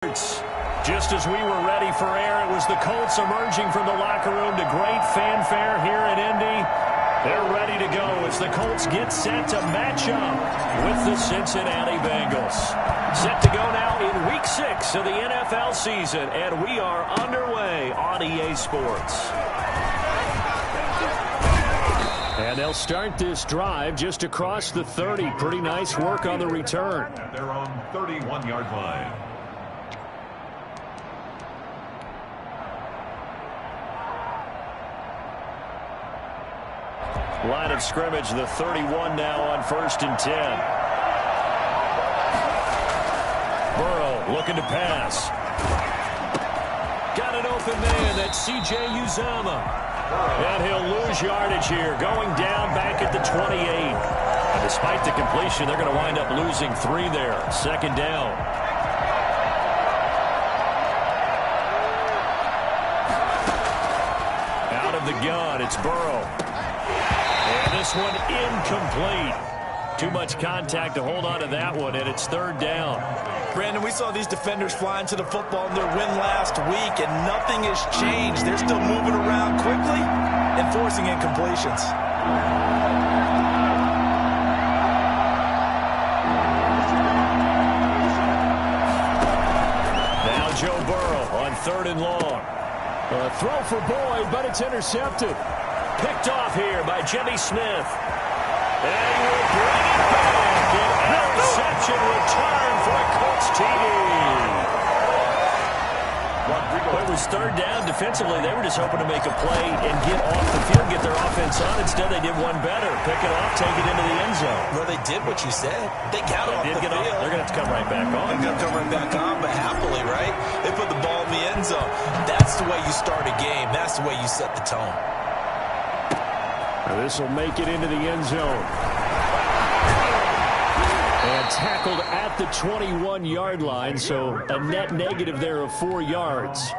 Just as we were ready for air, it was the Colts emerging from the locker room to great fanfare here at Indy. They're ready to go as the Colts get set to match up with the Cincinnati Bengals. Set to go now in Week 6 of the NFL season, and we are underway on EA Sports. And they'll start this drive just across the 30. Pretty nice work on the return. They're on 31-yard line. Line of scrimmage, the 31 now on 1st and 10. Burrow looking to pass. Got an open man, that's C.J. Uzomah. And he'll lose yardage here, going down back at the 28. And despite the completion, they're going to wind up losing 3 there. 2nd down. Out of the gun, it's Burrow. And this one incomplete. Too much contact to hold on to that one, and it's 3rd down. Brandon, we saw these defenders flying to the football in their win last week, and nothing has changed. They're still moving around quickly and forcing incompletions. Now Joe Burrow on 3rd and long. A throw for Boyd, but it's intercepted. Picked off here by Jimmy Smith. And we'll bring it back. An interception return for a Colts TD. It was 3rd down. Defensively, they were just hoping to make a play and get off the field, get their offense on. Instead, they did one better. Pick it off, take it into the end zone. Well, they did what you said. They got off the field. They're going to have to come right back on. They're going to come right back on, but happily, right? They put the ball in the end zone. That's the way you start a game. That's the way you set the tone. This will make it into the end zone. And tackled at the 21-yard line, so a net negative there of 4 yards.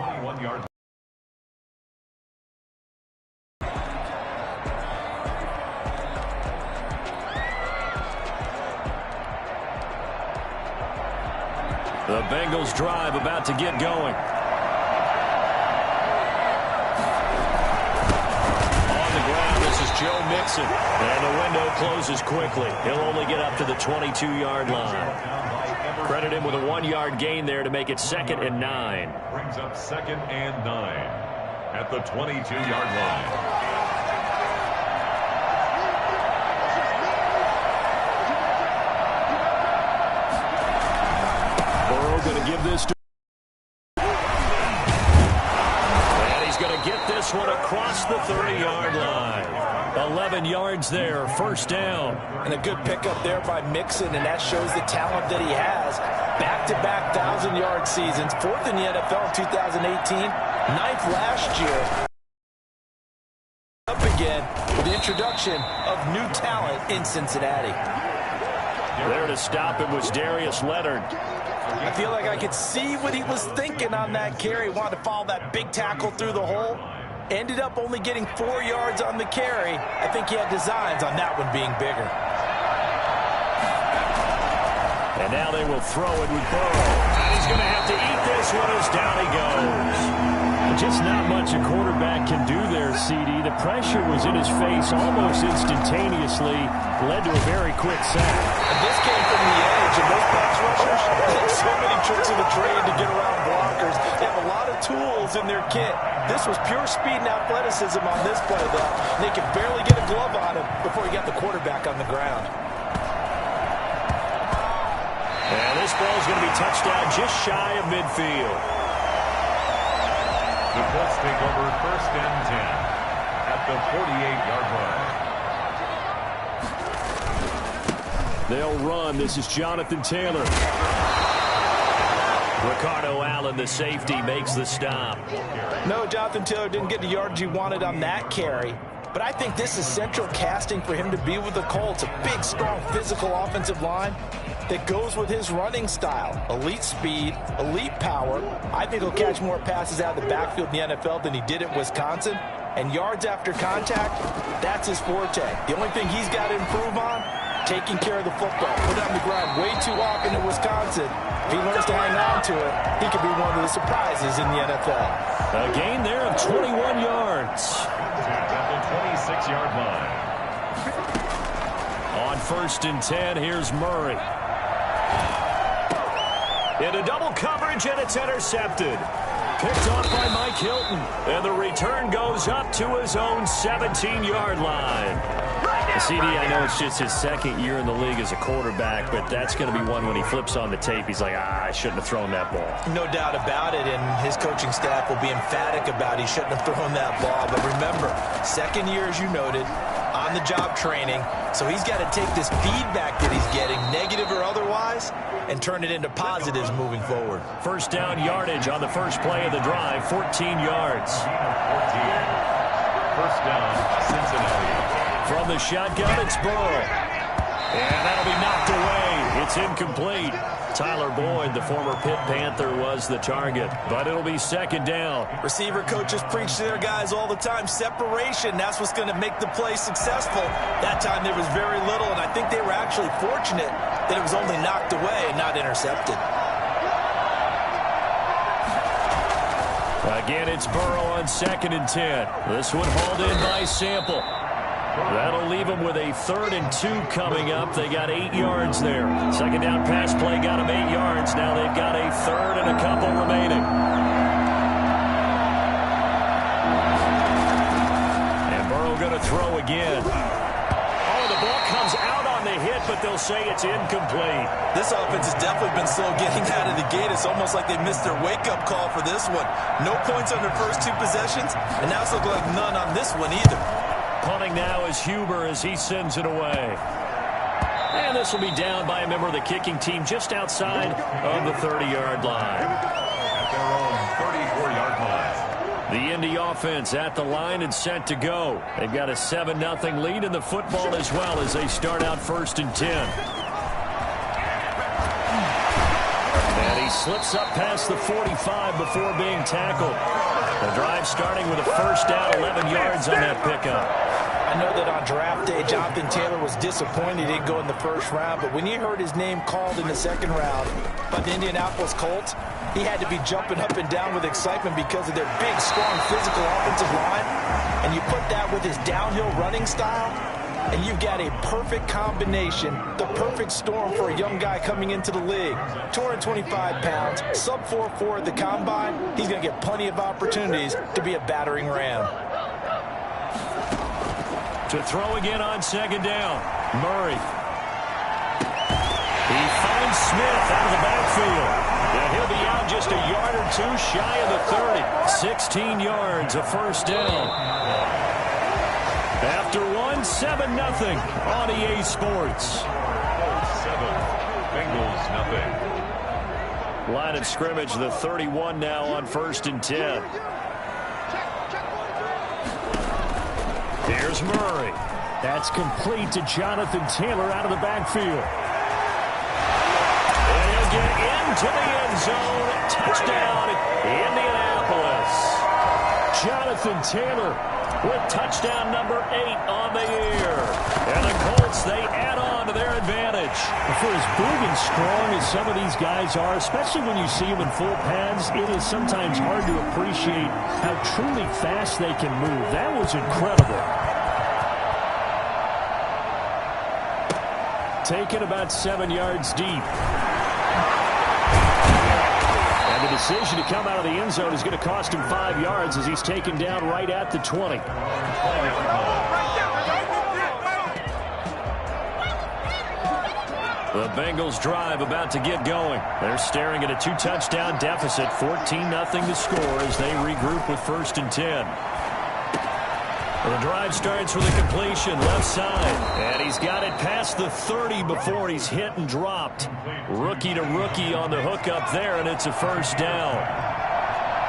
The Bengals drive about to get going. Joe Mixon. And the window closes quickly. He'll only get up to the 22-yard line. Credit him with a 1-yard gain there to make it 2nd and 9. Brings up 2nd and 9 at the 22-yard line. Burrow going to give this to... And he's going to get this one across the 30-yard line. 11 yards there, 1st down. And a good pickup there by Mixon, and that shows the talent that he has. Back-to-back 1,000-yard seasons, 4th in the NFL in 2018, 9th last year. Up again with the introduction of new talent in Cincinnati. There to stop him was Darius Leonard. I feel like I could see what he was thinking on that carry. Wanted to follow that big tackle through the hole. Ended up only getting 4 yards on the carry. I think he had designs on that one being bigger. And now they will throw it with Burrow. And he's going to have to eat this one as down he goes. Just not much a quarterback can do there, CD. The pressure was in his face almost instantaneously. Led to a very quick sack. And this came from the edge, and those pass rushers take so many tricks of the trade to get around blockers. They have a lot of tools in their kit. This was pure speed and athleticism on this play, though. They could barely get a glove on him before he got the quarterback on the ground. And this ball is going to be touched down just shy of midfield. The Colts take over 1st and 10 at the 48-yard line. They'll run. This is Jonathan Taylor. Ricardo Allen, the safety, makes the stop. No, Jonathan Taylor didn't get the yardage he wanted on that carry. But I think this is central casting for him to be with the Colts. A big, strong, physical offensive line that goes with his running style. Elite speed, elite power. I think he'll catch more passes out of the backfield in the NFL than he did at Wisconsin. And yards after contact, that's his forte. The only thing he's got to improve on taking care of the football, put it on the ground way too often in Wisconsin. If he learns to hang on to it, he could be one of the surprises in the NFL. A gain there of 21 yards. At the 26-yard line. On 1st and 10, here's Murray. Into double coverage, and it's intercepted. Picked off by Mike Hilton. And the return goes up to his own 17-yard line. CD, I know it's just his second year in the league as a quarterback, but that's going to be one when he flips on the tape. He's like, I shouldn't have thrown that ball. No doubt about it, and his coaching staff will be emphatic about he shouldn't have thrown that ball. But remember, second year, as you noted, on-the-job training, so he's got to take this feedback that he's getting, negative or otherwise, and turn it into positives moving forward. First down yardage on the first play of the drive, 14 yards. 14. First down, Cincinnati. From the shotgun, it's Burrow. And that'll be knocked away. It's incomplete. Tyler Boyd, the former Pitt Panther, was the target, but it'll be second down. Receiver coaches preach to their guys all the time. Separation, that's what's going to make the play successful. That time there was very little, and I think they were actually fortunate that it was only knocked away and not intercepted. Again, it's Burrow on 2nd and 10. This one hauled in by Sample. That'll leave them with a 3rd and 2 coming up. They got 8 yards there. Second down pass play got them 8 yards. Now they've got a 3rd and a couple remaining. And Burrow going to throw again. Oh, the ball comes out on the hit, but they'll say it's incomplete. This offense has definitely been slow getting out of the gate. It's almost like they missed their wake-up call for this one. No points on their first 2 possessions, and now it's looking like none on this one either. Punting now is Huber as he sends it away. And this will be down by a member of the kicking team just outside of the 30-yard line. At their own 34-yard line. The Indy offense at the line and set to go. They've got a 7-0 lead in the football as well as they start out 1st and 10. And he slips up past the 45 before being tackled. The drive starting with a first down, 11 yards on that pickup. I know that on draft day, Jonathan Taylor was disappointed he didn't go in the first round, but when he heard his name called in the second round by the Indianapolis Colts, he had to be jumping up and down with excitement because of their big, strong, physical offensive line. And you put that with his downhill running style, and you've got a perfect combination, the perfect storm for a young guy coming into the league. 225 pounds, sub 4.4 at the combine. He's going to get plenty of opportunities to be a battering ram. To throw again on second down, Murray. He finds Smith out of the backfield. And he'll be out just a yard or 2 shy of the 30. 16 yards, a first down. After 7-0 on EA Sports. 7, Bengals nothing. Line of scrimmage, the 31 now on 1st and 10. Here's Murray. That's complete to Jonathan Taylor out of the backfield. And he'll get into the end zone. Touchdown, Indianapolis. Jonathan Taylor with touchdown number 8 on the year. And the Colts, they add on to their advantage. For as big and strong as some of these guys are, especially when you see them in full pads, it is sometimes hard to appreciate how truly fast they can move. That was incredible. Taken about 7 yards deep. And the decision to come out of the end zone is going to cost him 5 yards as he's taken down right at the 20. The Bengals drive about to get going. They're staring at a 2-touchdown deficit, 14-0 to score as they regroup with 1st and 10. The drive starts with a completion left side, and he's got it past the 30 before he's hit and dropped. Rookie to rookie on the hook up there, and it's a first down.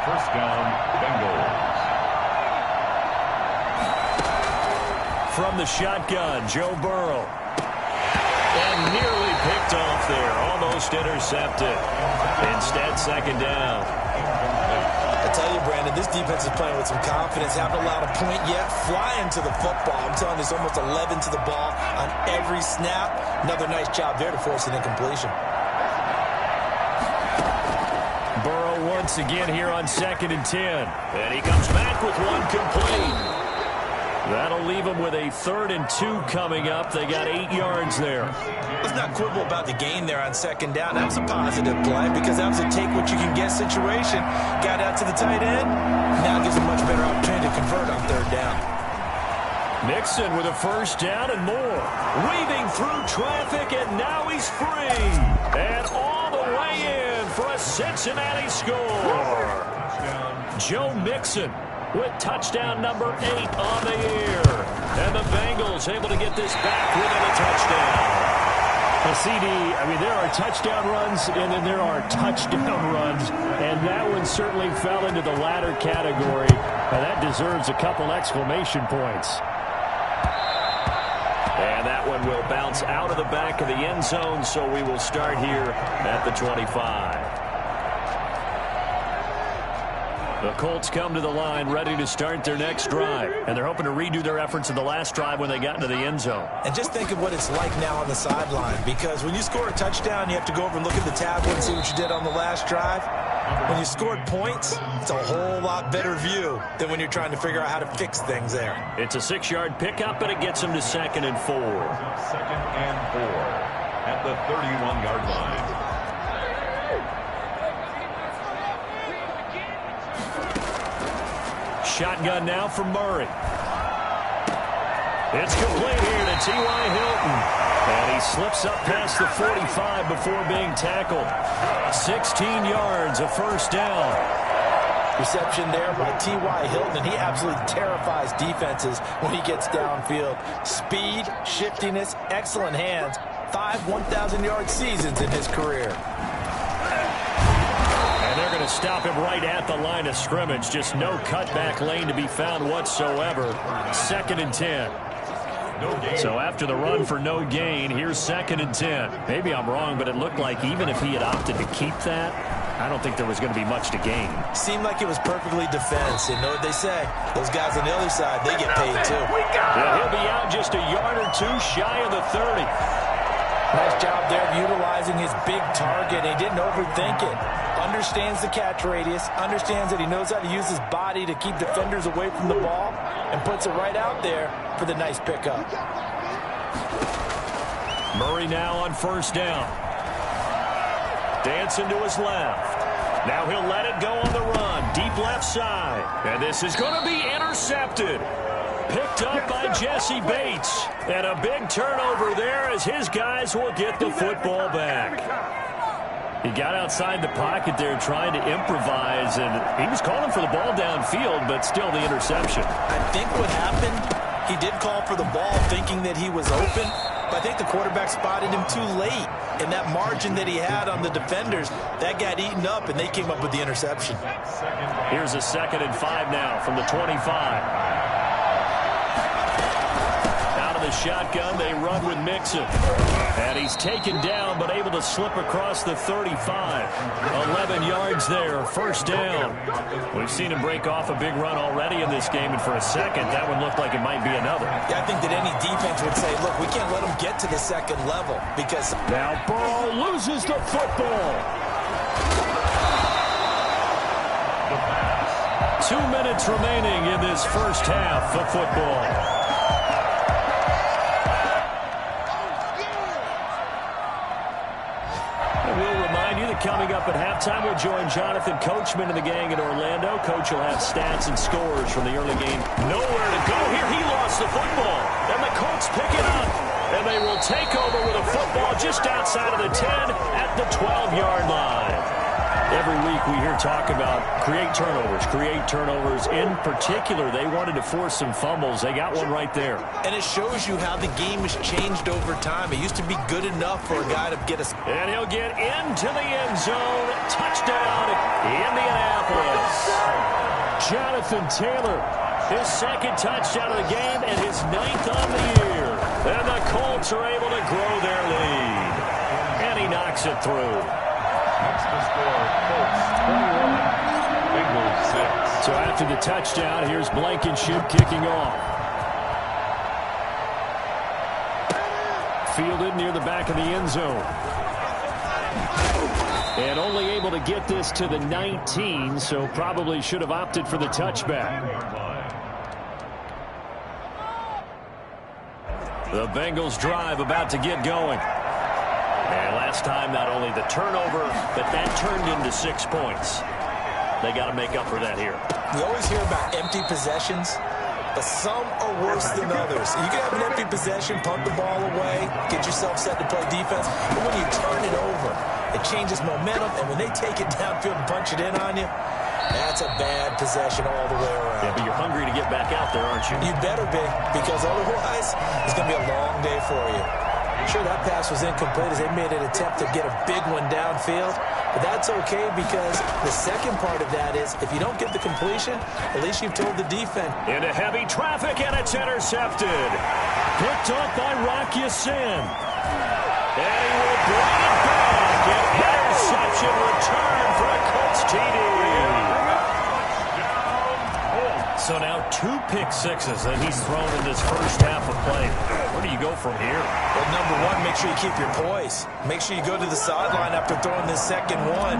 First down, Bengals. From the shotgun, Joe Burrow. And nearly picked off there, almost intercepted. Instead, second down. I tell you, Brandon, this defense is playing with some confidence. Haven't allowed a point yet. Flying to the football. I'm telling you, there's almost 11 to the ball on every snap. Another nice job there to force an incompletion. Burrow once again here on 2nd and 10. And he comes back with one complete. That'll leave them with a 3rd and 2 coming up. They got 8 yards there. Let's not quibble about the gain there on 2nd down. That was a positive play because that was a take-what-you-can-get situation. Got out to the tight end. Now gives a much better opportunity to convert on 3rd down. Mixon with a 1st down and more. Weaving through traffic, and now he's free. And all the way in for a Cincinnati score. Joe Mixon with touchdown number 8 on the year. And the Bengals able to get this back within a touchdown. A CD, I mean, there are touchdown runs, and then there are touchdown runs, and that one certainly fell into the latter category. And that deserves a couple exclamation points. And that one will bounce out of the back of the end zone, so we will start here at the 25. The Colts come to the line ready to start their next drive. And they're hoping to redo their efforts in the last drive when they got into the end zone. And just think of what it's like now on the sideline. Because when you score a touchdown, you have to go over and look at the tablet and see what you did on the last drive. When you scored points, it's a whole lot better view than when you're trying to figure out how to fix things there. It's a 6-yard pickup, and it gets them to 2nd and 4. 2nd and 4 at the 31-yard line. Shotgun now for Murray. It's complete here to T.Y. Hilton. And he slips up past the 45 before being tackled. 16 yards, a 1st down. Reception there by T.Y. Hilton, and he absolutely terrifies defenses when he gets downfield. Speed, shiftiness, excellent hands. 5 1,000-yard seasons in his career. And they're going to stop him right at the line of scrimmage. Just no cutback lane to be found whatsoever. 2nd and 10. So after the run for no gain, here's 2nd and 10. Maybe I'm wrong, but it looked like even if he had opted to keep that, I don't think there was going to be much to gain. Seemed like it was perfectly defense. And know what they say? Those guys on the other side, they get paid too. Yeah, he'll be out just a yard or 2 shy of the 30. Nice job there of utilizing his big target. He didn't overthink it. Understands the catch radius, understands that he knows how to use his body to keep defenders away from the ball, and puts it right out there for the nice pickup. Murray now on 1st down. Dancing to his left. Now he'll let it go on the run. Deep left side. And this is going to be intercepted. Picked up by Jesse Bates. And a big turnover there as his guys will get the football back. He got outside the pocket there trying to improvise, and he was calling for the ball downfield, but still the interception. I think what happened, he did call for the ball thinking that he was open, but I think the quarterback spotted him too late. And that margin that he had on the defenders, that got eaten up, and they came up with the interception. Here's a 2nd and 5 now from the 25. The shotgun, they run with Mixon. And he's taken down, but able to slip across the 35. 11 yards there, 1st down. We've seen him break off a big run already in this game, and for a second, that one looked like it might be another. Yeah, I think that any defense would say, look, we can't let him get to the 2nd level, because... Now Burrow loses the football. 2 minutes remaining in this 1st half of football. Coming up at halftime, we'll join Jonathan Coachman and the gang in Orlando. Coach will have stats and scores from the early game. Nowhere to go here. He lost the football. And the Colts pick it up. And they will take over with a football just outside of the 10 at the 12-yard line. Every week we hear talk about create turnovers. In particular, they wanted to force some fumbles. They got one right there. And it shows you how the game has changed over time. It used to be good enough for a guy to get us. And he'll get into the end zone. Touchdown, Indianapolis. Jonathan Taylor, his 2nd touchdown of the game and his 9th on the year. And the Colts are able to grow their lead. And he knocks it through. That's the score. Colts 21, Bengals 6. After the touchdown, here's Blankenship kicking off. Fielded near the back of the end zone. And only able to get this to the 19, so probably should have opted for the touchback. The Bengals drive about to get going. And last time, not only the turnover, but that turned into 6 points. They got to make up for that here. We always hear about empty possessions, but some are worse than others. You can have an empty possession, punt the ball away, get yourself set to play defense, but when you turn it over, it changes momentum, and when they take it downfield and punch it in on you, that's a bad possession all the way around. Yeah, but you're hungry to get back out there, aren't you? You better be, because otherwise, it's going to be a long day for you. Sure, that pass was incomplete as they made an attempt to get a big one downfield, but that's okay because the second part of that is if you don't get the completion, at least you've told the defense. Into heavy traffic, and it's intercepted. Picked up by Rock Ya-Sin. And he will bring it back. An interception return for a Colts TD. So now 2 pick-sixes that he's thrown in this first half of play. Where do you go from here? Well, number one, make sure you keep your poise. Make sure you go to the sideline after throwing this second one,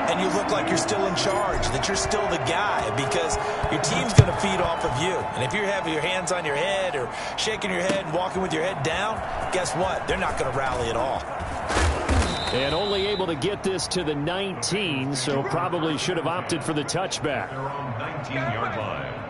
and you look like you're still in charge, that you're still the guy, because your team's going to feed off of you. And if you're having your hands on your head or shaking your head and walking with your head down, guess what? They're not going to rally at all. And only able to get this to the 19, so probably should have opted for the touchback. They're on 19-yard line.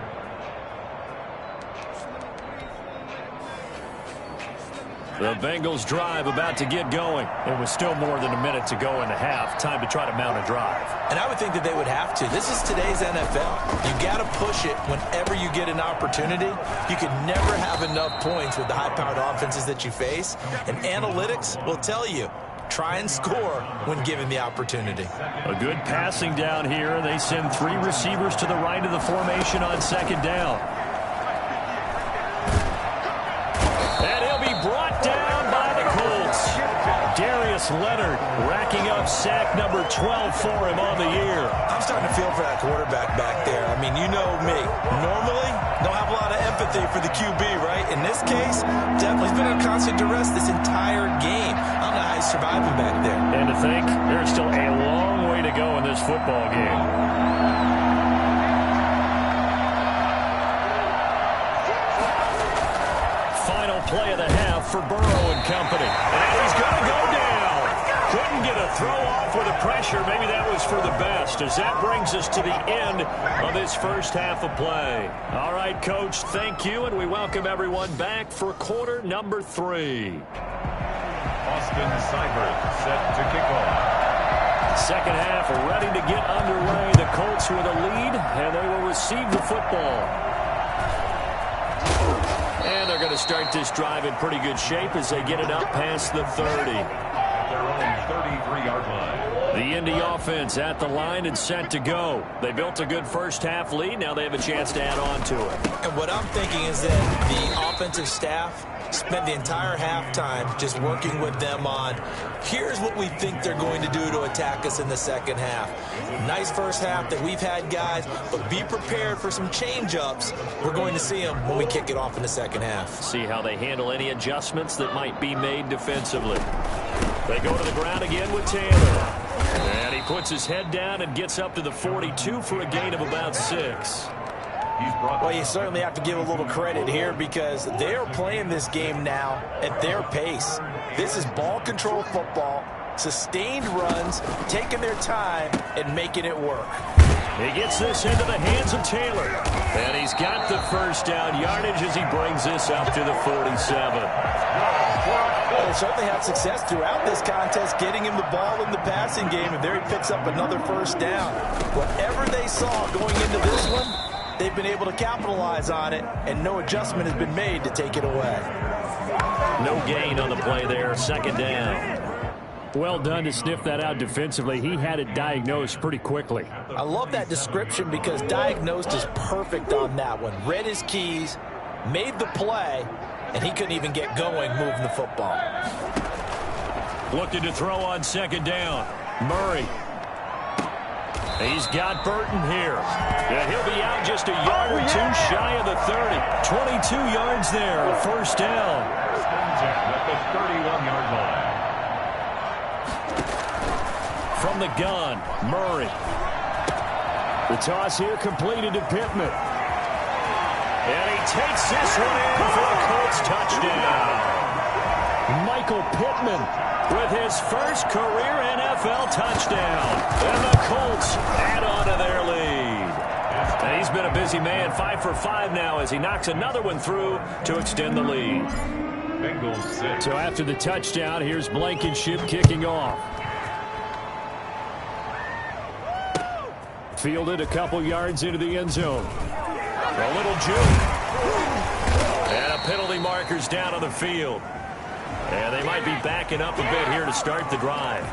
The Bengals drive about to get going. It was still more than a minute to go in the half. Time to try to mount a drive. And I would think that they would have to. This is today's NFL. You got to push it whenever you get an opportunity. You could never have enough points with the high-powered offenses that you face. And analytics will tell you, try and score when given the opportunity. A good passing down here. They send 3 receivers to the right of the formation on second down. And he'll be brought down by the Colts. Darius Leonard racking up sack number 12 for him on the year. I'm starting to feel for that quarterback back there. I mean, you know me. Normally, don't have a lot of empathy for the QB, right? In this case, definitely he's been on constant duress this entire game. I don't know how he's surviving back there. And to think, there's still a long way to go in this football game. Play of the half for Burrow and company. And he's going to go down. Couldn't get a throw off with the pressure. Maybe that was for the best, as that brings us to the end of this first half of play. All right, Coach, thank you, and we welcome everyone back for quarter number 3. Austin Seibert set to kick off. Second half ready to get underway. The Colts with a lead, and they will receive the football. And they're going to start this drive in pretty good shape as they get it up past the 30. At their own 33-yard line. The Indy offense at the line and set to go. They built a good first half lead. Now they have a chance to add on to it. And what I'm thinking is that the offensive staff spent the entire halftime just working with them on, here's what we think they're going to do to attack us in the second half. Nice first half that we've had, guys, but be prepared for some change-ups. We're going to see them when we kick it off in the second half. See how they handle any adjustments that might be made defensively. They go to the ground again with Taylor. And he puts his head down and gets up to the 42 for a gain of about 6. Well, you certainly have to give a little credit here because they're playing this game now at their pace. This is ball control football, sustained runs, taking their time and making it work. He gets this into the hands of Taylor. And he's got the first down yardage as he brings this up to the 47. Well, they certainly had success throughout this contest, getting him the ball in the passing game, and there he picks up another first down. Whatever they saw going into this one, they've been able to capitalize on it, and no adjustment has been made to take it away. No gain on the play there, second down. Well done to sniff that out defensively. He had it diagnosed pretty quickly. I love that description because diagnosed is perfect on that one. Read his keys, made the play, and he couldn't even get going moving the football. Looking to throw on second down. Murray. He's got Burton here. Yeah, he'll be out just a yard or two shy of the 30. 22 yards there, a first down. At the 31-yard line. From the gun, Murray. The toss here completed to Pittman. And he takes this one in for a Colts touchdown. Michael Pittman with his first career NFL touchdown. And the Colts add on to their lead. And he's been a busy man, 5 for 5 now as he knocks another one through to extend the lead. Bengals 6. So after the touchdown, here's Blankenship kicking off. Fielded a couple yards into the end zone. A little juke. And a penalty marker's down on the field. And they might be backing up a bit here to start the drive.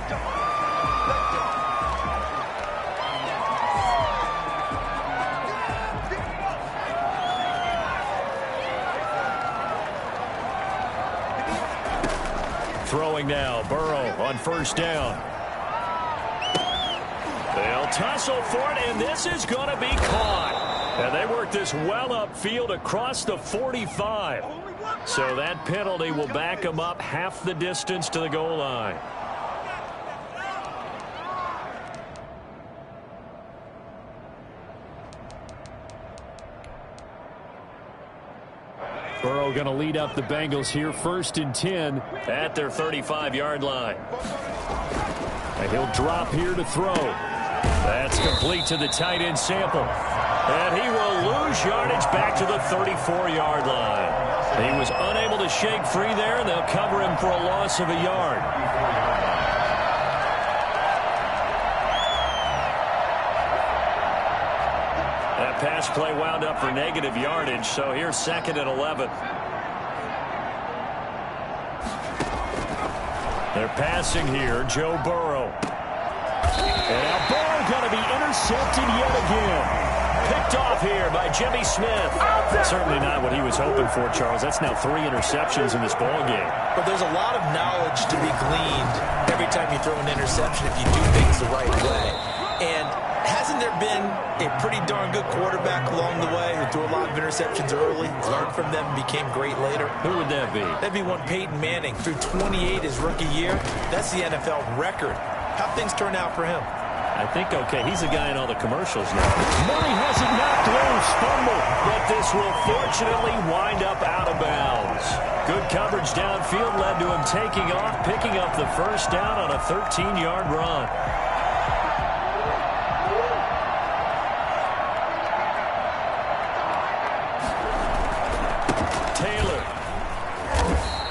Throwing now, Burrow on first down. They'll tussle for it, and this is going to be caught. And they work this well upfield across the 45. So that penalty will back them up half the distance to the goal line. Burrow going to lead up the Bengals here, 1st and 10 at their 35-yard line. And he'll drop here to throw. That's complete to the tight end Sample. And he will lose yardage back to the 34-yard line. He was unable to shake free there, and they'll cover him for a loss of a yard. That pass play wound up for negative yardage, so here's 2nd and 11. They're passing here, Joe Burrow. And now Burrow going to be intercepted yet again. Picked off here by Jimmy Smith. Certainly not what he was hoping for, Charles. That's now 3 interceptions in this ball game. But there's a lot of knowledge to be gleaned every time you throw an interception if you do things the right way. And hasn't there been a pretty darn good quarterback along the way who threw a lot of interceptions early, learned from them, and became great later? Who would that be? That'd be one Peyton Manning. Threw 28 his rookie year. That's the NFL record. How'd things turn out for him? I think, okay, he's a guy in all the commercials now. Murray has it knocked loose. Fumble. But this will fortunately wind up out of bounds. Good coverage downfield led to him taking off, picking up the first down on a 13-yard run. Taylor.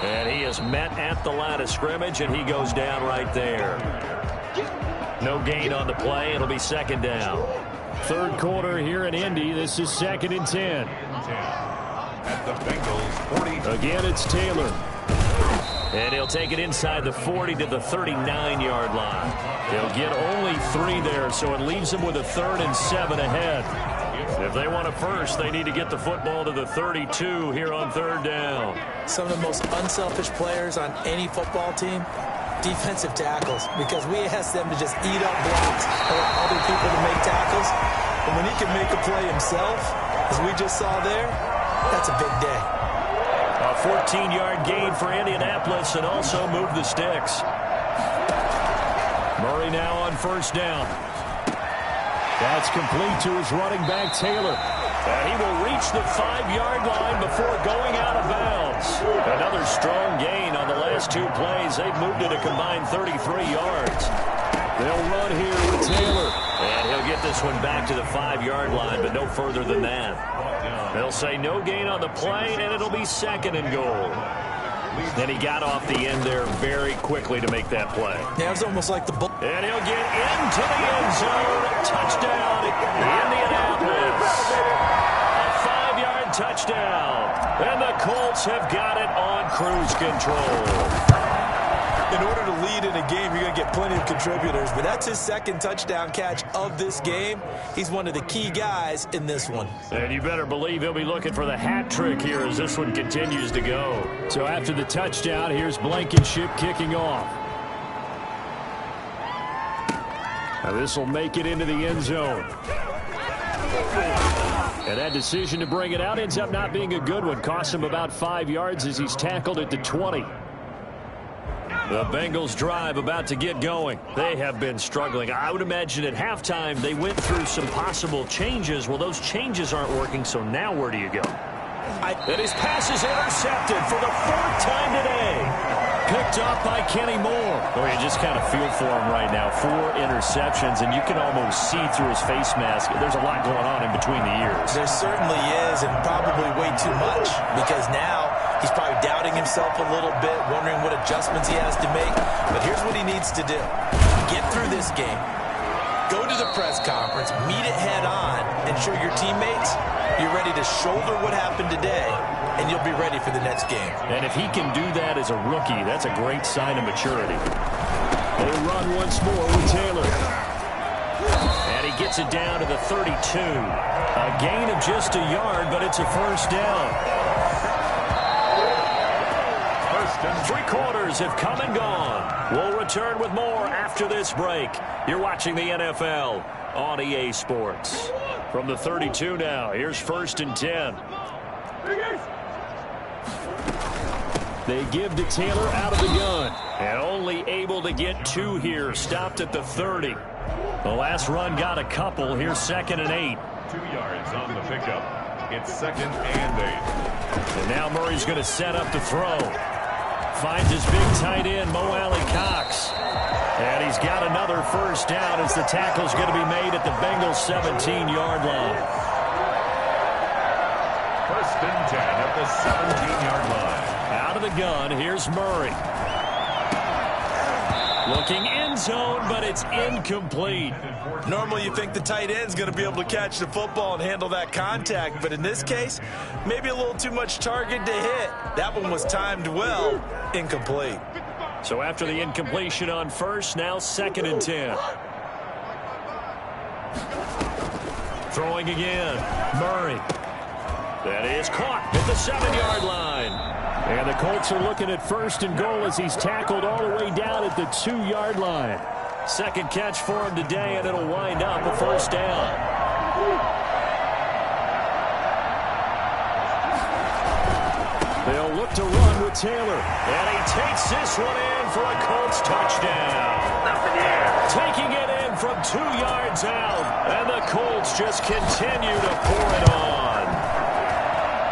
And he is met at the line of scrimmage, and he goes down right there. No gain on the play. It'll be 2nd down. 3rd quarter here in Indy. This is 2nd and 10. At the Bengals 40. Again, it's Taylor. And he'll take it inside the 40 to the 39-yard line. He'll get only 3 there, so it leaves him with a 3rd and 7 ahead. If they want a first, they need to get the football to the 32 here on 3rd down. Some of the most unselfish players on any football team, defensive tackles, because we ask them to just eat up blocks and let other people to make tackles. And when he can make a play himself, as we just saw there, that's a big day. A 14-yard gain for Indianapolis and also move the sticks. Murray now on first down. That's complete to his running back, Taylor. And he will reach the 5-yard line before going out of bounds. Another strong gain on the last 2 plays. They've moved it a combined 33 yards. They'll run here with Taylor. And he'll get this one back to the 5-yard line, but no further than that. They'll say no gain on the play, and it'll be 2nd and goal. Then he got off the end there very quickly to make that play. Yeah, it was almost like the bull. And he'll get into the end zone. Touchdown, Indianapolis. A 5-yard touchdown. And the Colts have got it on cruise control. In order to lead in a game, you're going to get plenty of contributors, but that's his 2nd touchdown catch of this game. He's one of the key guys in this one. And you better believe he'll be looking for the hat trick here as this one continues to go. So after the touchdown, here's Blankenship kicking off. This will make it into the end zone. And that decision to bring it out ends up not being a good one. Costs him about 5 yards as he's tackled at the 20. The Bengals drive about to get going. They have been struggling. I would imagine at halftime they went through some possible changes. Well, those changes aren't working, so now where do you go? And his pass is intercepted for the 4th time today. Picked up by Kenny Moore. Oh, you just kind of feel for him right now. 4 interceptions, and you can almost see through his face mask. There's a lot going on in between the ears. There certainly is, and probably way too much, because now he's probably doubting himself a little bit, wondering what adjustments he has to make. But here's what he needs to do. Get through this game. Go to the press conference, meet it head on, and show your teammates you're ready to shoulder what happened today, and you'll be ready for the next game. And if he can do that as a rookie, that's a great sign of maturity. They run once more with Taylor. And he gets it down to the 32. A gain of just a yard, but it's a first down. First and 3 quarters have come and gone. We'll return with more after this break. You're watching the NFL on EA Sports. From the 32 now, here's 1st and 10. They give to Taylor out of the gun. And only able to get 2 here. Stopped at the 30. The last run got a couple. Here's 2nd and 8. 2 yards on the pickup. It's 2nd and 8. And now Murray's going to set up to throw. Finds his big tight end, Mo Alley-Cox. And he's got another first down as the tackle's going to be made at the Bengals' 17-yard line. 1st and 10 at the 17-yard line. Out of the gun, here's Murray. Looking end zone, but it's incomplete. Normally you think the tight end's going to be able to catch the football and handle that contact, but in this case, maybe a little too much target to hit. That one was timed well, incomplete. So after the incompletion on first, now 2nd and 10. Throwing again, Murray. That is caught at the 7-yard line. And the Colts are looking at 1st and goal as he's tackled all the way down at the 2-yard line. Second catch for him today, and it'll wind up a first down. They'll look to run with Taylor. And he takes this one in for a Colts touchdown. Taking it in from 2 yards out. And the Colts just continue to pour it on.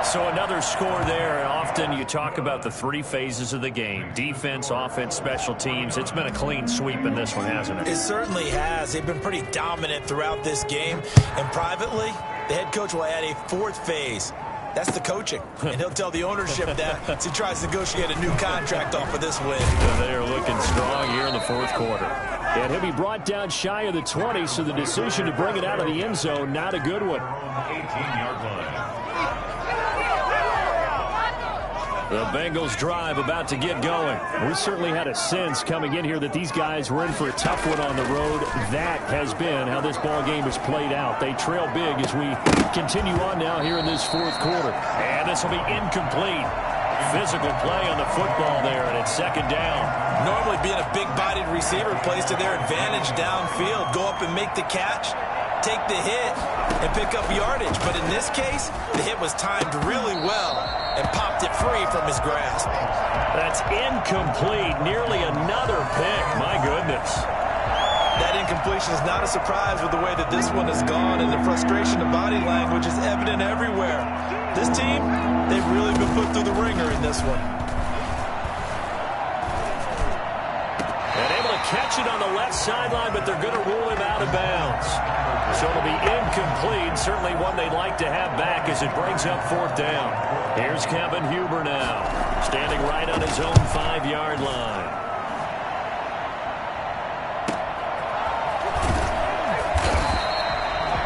So another score there. And often you talk about the 3 phases of the game. Defense, offense, special teams. It's been a clean sweep in this one, hasn't it? It certainly has. They've been pretty dominant throughout this game. And privately, the head coach will add a 4th phase. That's the coaching. And he'll tell the ownership that as he tries to negotiate a new contract off of this win. They are looking strong here in the 4th quarter. And he'll be brought down shy of the 20, so the decision to bring it out of the end zone, not a good one. 18-yard line. The Bengals drive about to get going. We certainly had a sense coming in here that these guys were in for a tough one on the road. That has been how this ball game has played out. They trail big as we continue on now here in this 4th quarter. And this will be incomplete. Physical play on the football there, and it's 2nd down. Normally being a big-bodied receiver plays to their advantage downfield. Go up and make the catch, take the hit, and pick up yardage. But in this case, the hit was timed really well and popped it free from his grasp. That's incomplete. Nearly another pick. My goodness. That incompletion is not a surprise with the way that this one has gone, and the frustration of body language is evident everywhere. This team, they've really been put through the ringer in this one. And able to catch it on the left sideline, but they're going to rule him out of bounds. So it'll be incomplete. Certainly one they'd like to have back as it brings up 4th down. Here's Kevin Huber now, standing right on his own 5-yard line.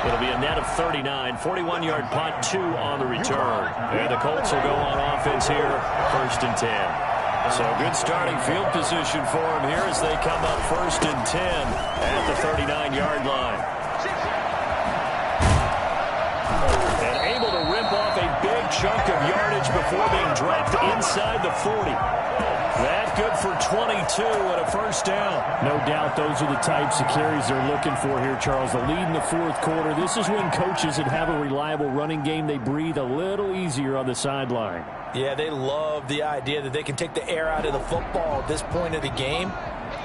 It'll be a net of 39, 41-yard punt, 2 on the return. And the Colts will go on offense here, 1st and 10. So good starting field position for them here as they come up 1st and 10 at the 39-yard line. And able to rip off a big chunk of yardage before being dropped inside the 40. That good for 22 and a first down. No doubt those are the types of carries they're looking for here, Charles. The lead in the fourth quarter. This is when coaches that have a reliable running game, they breathe a little easier on the sideline. Yeah, they love the idea that they can take the air out of the football at this point of the game.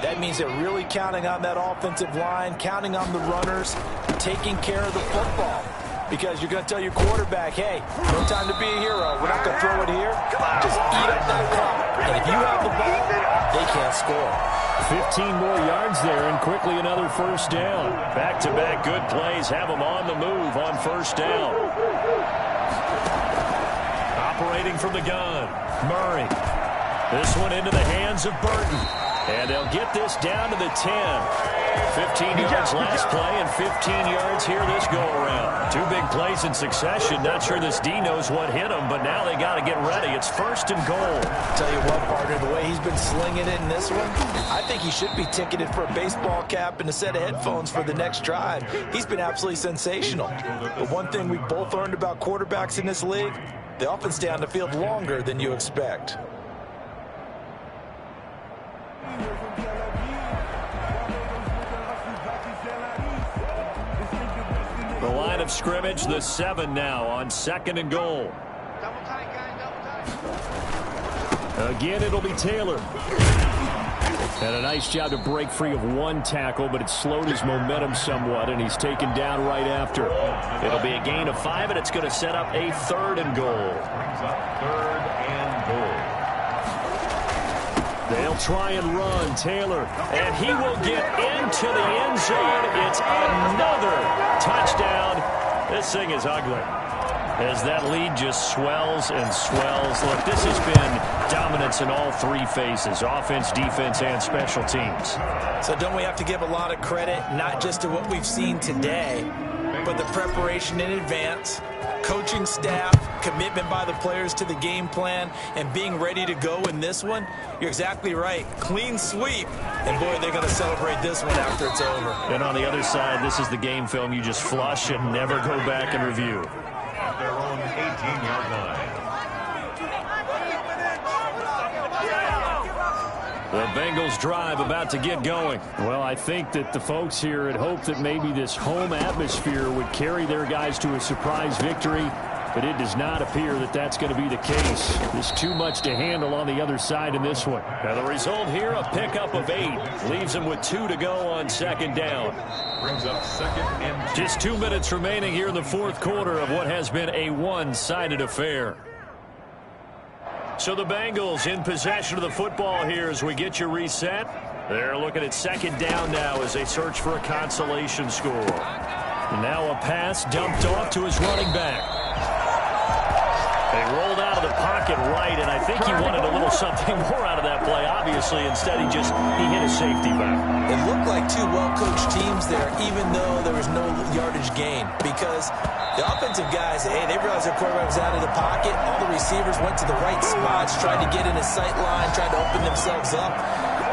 That means they're really counting on that offensive line, counting on the runners, taking care of the football. Because you're going to tell your quarterback, hey, no time to be a hero. We're not going to throw it here. Just eat up that clock. And if you have the ball, they can't score. 15 more yards there, and quickly another first down. Back-to-back good plays have them on the move on first down. Operating from the gun, Murray. This one into the hands of Burton. And they'll get this down to the 10. 15 yards last play and 15 yards here this go-around. Two big plays in succession. Not sure this D knows what hit him, but now they got to get ready. It's first and goal. Tell you what, partner, the way he's been slinging it in this one, I think he should be ticketed for a baseball cap and a set of headphones for the next drive. He's been absolutely sensational. But one thing we both learned about quarterbacks in this league, they often stay on the field longer than you expect. The line of scrimmage, the 7 now on second and goal. Again, it'll be Taylor. And a nice job to break free of one tackle, but it slowed his momentum somewhat, and he's taken down right after. It'll be a gain of 5, and it's going to set up a third and goal. Third and goal. They'll try and run. Taylor. And he will get into the end zone. It's another touchdown. This thing is ugly. As that lead just swells and swells. Look, this has been dominance in all three phases. Offense, defense, and special teams. So don't we have to give a lot of credit, not just to what we've seen today, but the preparation in advance, coaching staff, commitment by the players to the game plan, and being ready to go in this one? You're exactly right. Clean sweep. And, boy, they're going to celebrate this one after it's over. And on the other side, this is the game film you just flush and never go back and review. At their own 18-yard line. The Bengals drive about to get going. Well, I think that the folks here had hoped that maybe this home atmosphere would carry their guys to a surprise victory, but it does not appear that that's going to be the case. There's too much to handle on the other side in this one. Now the result here, a pickup of 8. Leaves them with 2 to go on second down. Brings up second and 2. Just 2 minutes remaining here in the fourth quarter of what has been a one-sided affair. So the Bengals in possession of the football here as we get you reset. They're looking at second down now as they search for a consolation score. And now a pass dumped off to his running back. They rolled out of the pocket right, and I think he wanted a little something more out of that play, obviously. Instead, he hit a safety back. It looked like two well-coached teams there, even though there was no yardage gain, because the offensive guys, hey, they realized their quarterback was out of the pocket. All the receivers went to the right spots, tried to get in his sight line, tried to open themselves up.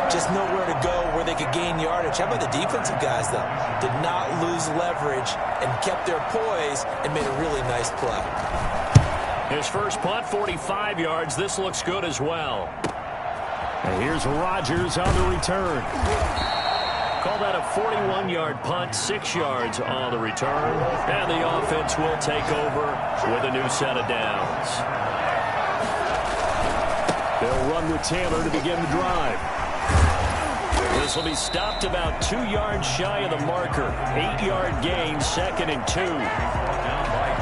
Just nowhere to go where they could gain yardage. How about the defensive guys, though? Did not lose leverage and kept their poise and made a really nice play. His first punt, 45 yards. This looks good as well. And here's Rodgers on the return. Call that a 41-yard punt, 6 yards on the return. And the offense will take over with a new set of downs. They'll run with Taylor to begin the drive. This will be stopped about 2 yards shy of the marker. 8-yard gain, second and 2.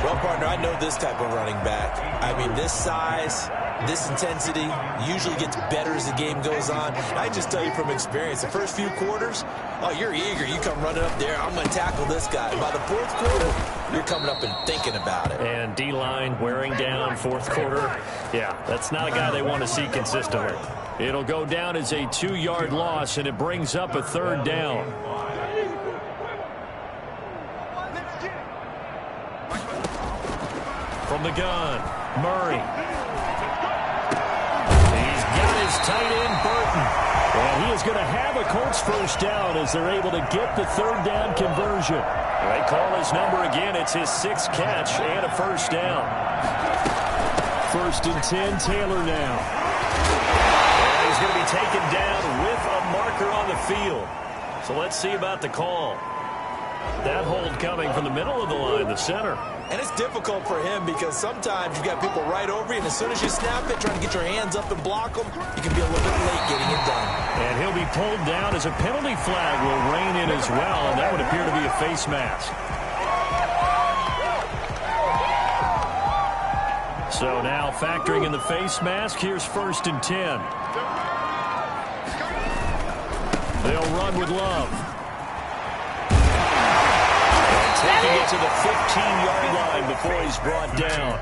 Well, partner, I know this type of running back. I mean, this size, this intensity usually gets better as the game goes on. I just tell you from experience, the first few quarters, oh, you're eager. You come running up there, I'm going to tackle this guy. And by the fourth quarter, you're coming up and thinking about it. And D-line wearing down fourth quarter. Yeah, that's not a guy they want to see consistently. It'll go down as a 2-yard loss, and it brings up a third down. From the gun, Murray. He's got his tight end, Burton. And he is going to have a Colts first down as they're able to get the third down conversion. They call his number again. It's his 6th catch and a first down. First and 10, Taylor now. And he's going to be taken down with a marker on the field. So let's see about the call. That hold coming from the middle of the line, the center. And it's difficult for him because sometimes you got people right over you, and as soon as you snap it, trying to get your hands up and block them, you can be a little bit late getting it done. And he'll be pulled down as a penalty flag will rein in as well, and that would appear to be a face mask. So now factoring in the face mask, here's 1st and 10. They'll run with Love. And taking it to the 15-yard line before he's brought down.